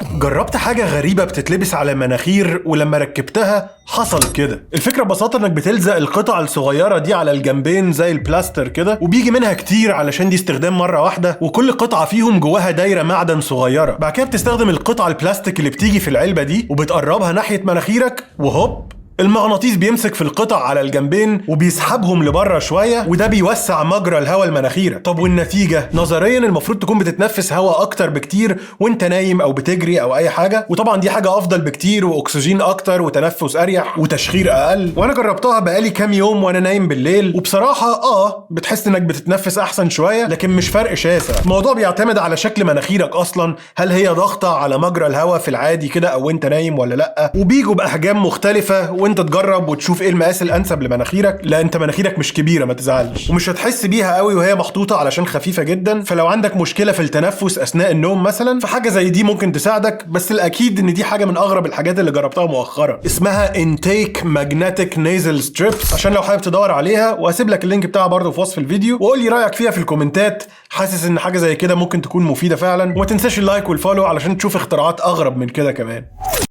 جربت حاجة غريبة بتتلبس على المناخير ولما ركبتها حصل كده. الفكرة ببساطة انك بتلزق القطع الصغيرة دي على الجنبين زي البلاستر كده، وبيجي منها كتير علشان دي استخدام مرة واحدة، وكل قطعة فيهم جواها دايرة معدن صغيرة. بعد كده بتستخدم القطعة البلاستيك اللي بتيجي في العلبة دي وبتقربها ناحية مناخيرك، وهوب المغناطيس بيمسك في القطع على الجنبين وبيسحبهم لبره شويه، وده بيوسع مجرى الهواء المناخيرك. طب والنتيجه؟ نظريا المفروض تكون بتتنفس هواء اكتر بكتير وانت نايم او بتجري او اي حاجه، وطبعا دي حاجه افضل بكتير، واكسجين اكتر وتنفس اريح وتشخير اقل. وانا جربتها بقالي كام يوم وانا نايم بالليل، وبصراحه بتحس انك بتتنفس احسن شويه، لكن مش فرق شاسع. الموضوع بيعتمد على شكل مناخيرك اصلا، هل هي ضاغطه على مجرى الهواء في العادي كده او انت نايم ولا لا، وبيجوا باحجام مختلفه وانت تجرب وتشوف ايه المقاس الانسب لمناخيرك. لا انت مناخيرك مش كبيره ما تزعلش، ومش هتحس بيها قوي وهي محطوطه علشان خفيفه جدا. فلو عندك مشكله في التنفس اثناء النوم مثلا، فحاجه زي دي ممكن تساعدك. بس الاكيد ان دي حاجه من اغرب الحاجات اللي جربتها مؤخرا، اسمها Intake Magnetic Nasal Strips، عشان لو حابب تدور عليها، وهسيب لك اللينك بتاعها برضه في وصف الفيديو، وقول لي رايك فيها في الكومنتات. حاسس ان حاجه زي كده ممكن تكون مفيده فعلا، وما تنساش اللايك والفولو علشان تشوف اختراعات اغرب من كده كمان.